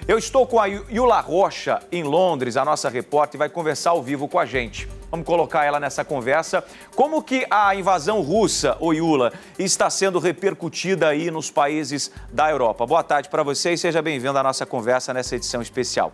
Eu estou com a Yula Rocha, em Londres, a nossa repórter, e vai conversar ao vivo com a gente. Vamos colocar ela nessa conversa. Como que a invasão russa, ô Yula, está sendo repercutida aí nos países da Europa? Boa tarde para você e seja bem-vindo à nossa conversa nessa edição especial.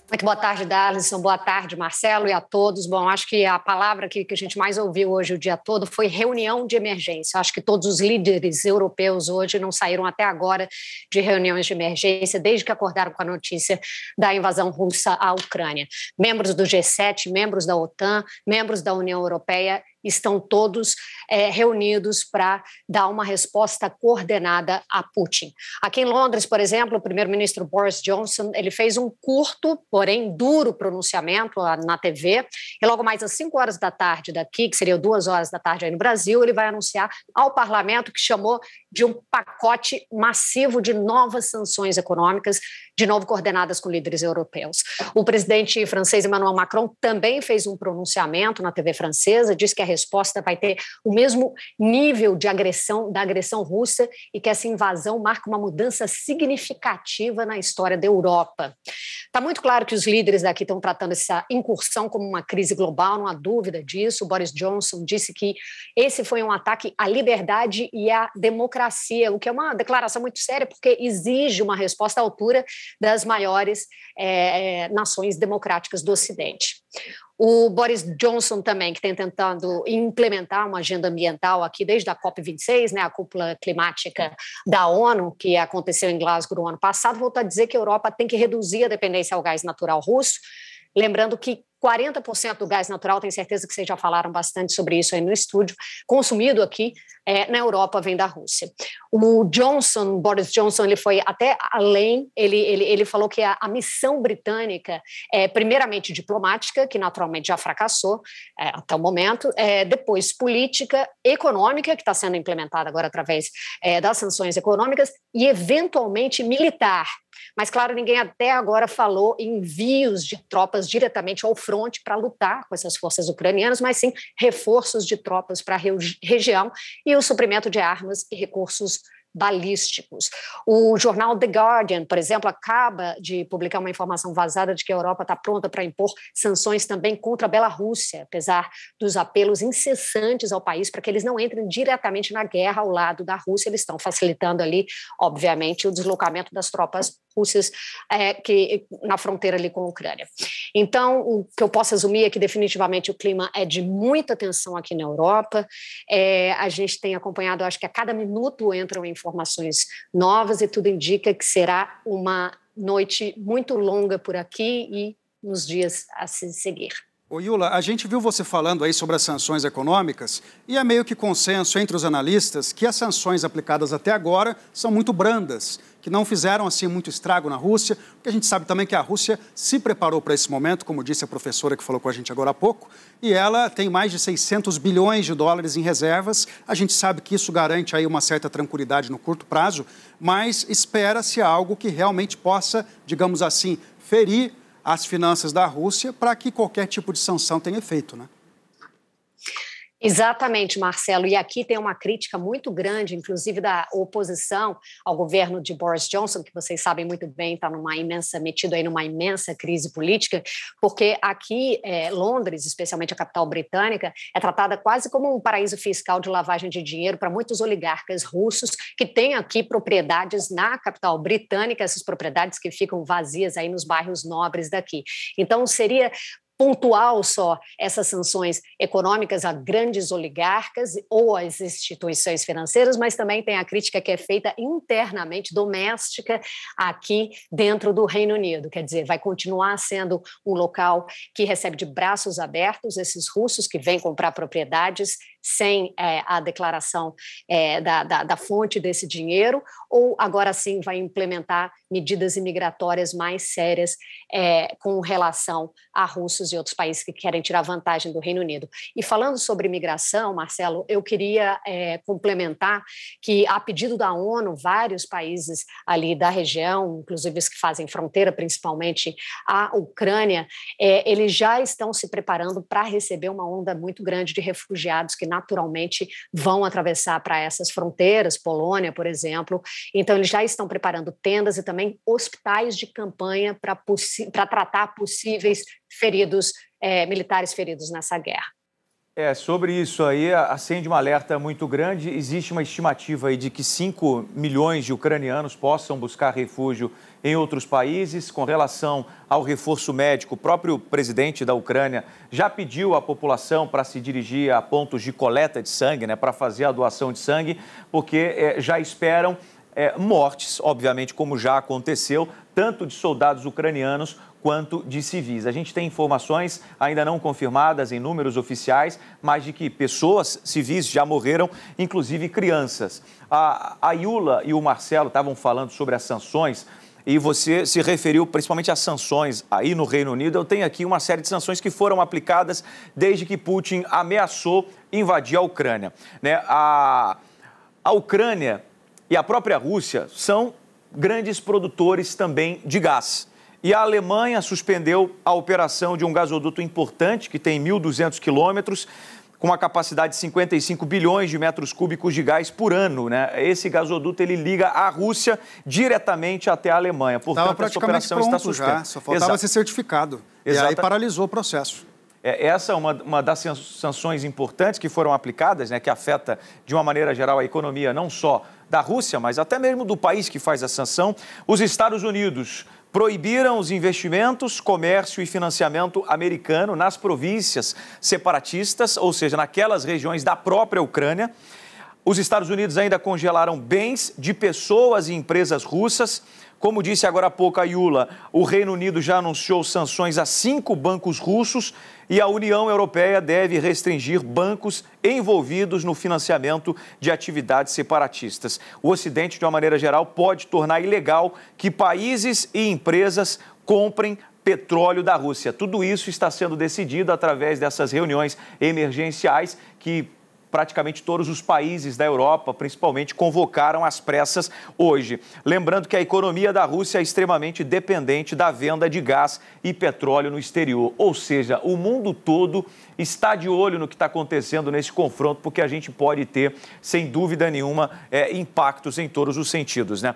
Muito boa tarde, Darlison. Boa tarde, Marcelo, e a todos. Bom, acho que a palavra que a gente mais ouviu hoje o dia todo foi reunião de emergência. Acho que todos os líderes europeus hoje não saíram até agora de reuniões de emergência, desde que acordaram com a notícia da invasão russa à Ucrânia. Membros do G7, membros da OTAN, membros da União Europeia estão todos reunidos para dar uma resposta coordenada a Putin. Aqui em Londres, por exemplo, o primeiro-ministro Boris Johnson, ele fez um curto, porém duro pronunciamento na TV, e logo mais às 5 horas da tarde daqui, que seriam 2 horas da tarde aí no Brasil, ele vai anunciar ao parlamento que chamou de um pacote massivo de novas sanções econômicas, de novo coordenadas com líderes europeus. O presidente francês Emmanuel Macron também fez um pronunciamento na TV francesa, disse que a resposta vai ter o mesmo nível de agressão da agressão russa e que essa invasão marca uma mudança significativa na história da Europa. Está muito claro que os líderes daqui estão tratando essa incursão como uma crise global, não há dúvida disso. O Boris Johnson disse que esse foi um ataque à liberdade e à democracia, o que é uma declaração muito séria, porque exige uma resposta à altura das maiores nações democráticas do Ocidente. O Boris Johnson também, que tem tentado implementar uma agenda ambiental aqui desde a COP26, né, a cúpula climática da ONU, que aconteceu em Glasgow no ano passado, voltou a dizer que a Europa tem que reduzir a dependência ao gás natural russo, lembrando que 40% do gás natural, tenho certeza que vocês já falaram bastante sobre isso aí no estúdio, consumido aqui na Europa vem da Rússia. O Boris Johnson, ele foi até além, ele falou que a missão britânica é primeiramente diplomática, que naturalmente já fracassou até o momento, depois política, econômica, que está sendo implementada agora através das sanções econômicas, e eventualmente militar. Mas, claro, ninguém até agora falou em envios de tropas diretamente ao fronte para lutar com essas forças ucranianas, mas sim reforços de tropas para a região e o suprimento de armas e recursos balísticos. O jornal The Guardian, por exemplo, acaba de publicar uma informação vazada de que a Europa está pronta para impor sanções também contra a Bielorrússia, apesar dos apelos incessantes ao país para que eles não entrem diretamente na guerra ao lado da Rússia. Eles estão facilitando ali, obviamente, o deslocamento das tropas russas na fronteira ali com a Ucrânia. Então, o que eu posso resumir é que definitivamente o clima é de muita tensão aqui na Europa. A gente tem acompanhado, acho que a cada minuto entram informações novas e tudo indica que será uma noite muito longa por aqui e nos dias a se seguir. Ô Yula, a gente viu você falando aí sobre as sanções econômicas e é meio que consenso entre os analistas que as sanções aplicadas até agora são muito brandas, que não fizeram assim muito estrago na Rússia, porque a gente sabe também que a Rússia se preparou para esse momento, como disse a professora que falou com a gente agora há pouco, e ela tem mais de 600 bilhões de dólares em reservas. A gente sabe que isso garante aí uma certa tranquilidade no curto prazo, mas espera-se algo que realmente possa, digamos assim, ferir as finanças da Rússia para que qualquer tipo de sanção tenha efeito, né? Exatamente, Marcelo. E aqui tem uma crítica muito grande, inclusive da oposição ao governo de Boris Johnson, que vocês sabem muito bem, está metido aí numa imensa crise política, porque aqui Londres, especialmente a capital britânica, é tratada quase como um paraíso fiscal de lavagem de dinheiro para muitos oligarcas russos que têm aqui propriedades na capital britânica, essas propriedades que ficam vazias aí nos bairros nobres daqui. Então, seria pontual só essas sanções econômicas a grandes oligarcas ou às instituições financeiras, mas também tem a crítica que é feita internamente, doméstica, aqui dentro do Reino Unido. Quer dizer, vai continuar sendo um local que recebe de braços abertos esses russos que vêm comprar propriedades sem a declaração da fonte desse dinheiro, ou agora sim vai implementar medidas imigratórias mais sérias com relação a russos e outros países que querem tirar vantagem do Reino Unido. E falando sobre imigração, Marcelo, eu queria complementar que, a pedido da ONU, vários países ali da região, inclusive os que fazem fronteira, principalmente a Ucrânia, eles já estão se preparando para receber uma onda muito grande de refugiados que naturalmente vão atravessar para essas fronteiras, Polônia, por exemplo. Então, eles já estão preparando tendas e também hospitais de campanha para tratar possíveis feridos, militares feridos nessa guerra. Sobre isso aí, acende um alerta muito grande. Existe uma estimativa aí de que 5 milhões de ucranianos possam buscar refúgio em outros países. Com relação ao reforço médico, o próprio presidente da Ucrânia já pediu à população para se dirigir a pontos de coleta de sangue, né, para fazer a doação de sangue, porque já esperam mortes, obviamente, como já aconteceu, tanto de soldados ucranianos quanto de civis. A gente tem informações ainda não confirmadas em números oficiais, mas de que pessoas civis já morreram, inclusive crianças. A Iula e o Marcelo estavam falando sobre as sanções e você se referiu principalmente às sanções aí no Reino Unido. Eu tenho aqui uma série de sanções que foram aplicadas desde que Putin ameaçou invadir a Ucrânia, né? A Ucrânia e a própria Rússia são grandes produtores também de gás. E a Alemanha suspendeu a operação de um gasoduto importante, que tem 1.200 quilômetros, com uma capacidade de 55 bilhões de metros cúbicos de gás por ano, né? Esse gasoduto, ele liga a Rússia diretamente até a Alemanha. Portanto, essa operação está suspensa. Já, só faltava ser certificado. E aí paralisou o processo. Essa é uma das sanções importantes que foram aplicadas, né, que afeta, de uma maneira geral, a economia não só da Rússia, mas até mesmo do país que faz a sanção. Os Estados Unidos proibiram os investimentos, comércio e financiamento americano nas províncias separatistas, ou seja, naquelas regiões da própria Ucrânia. Os Estados Unidos ainda congelaram bens de pessoas e empresas russas. Como disse agora há pouco a Iula, o Reino Unido já anunciou sanções a 5 bancos russos e a União Europeia deve restringir bancos envolvidos no financiamento de atividades separatistas. O Ocidente, de uma maneira geral, pode tornar ilegal que países e empresas comprem petróleo da Rússia. Tudo isso está sendo decidido através dessas reuniões emergenciais que praticamente todos os países da Europa, principalmente, convocaram às pressas hoje. Lembrando que a economia da Rússia é extremamente dependente da venda de gás e petróleo no exterior. Ou seja, o mundo todo está de olho no que está acontecendo nesse confronto, porque a gente pode ter, sem dúvida nenhuma, impactos em todos os sentidos, né?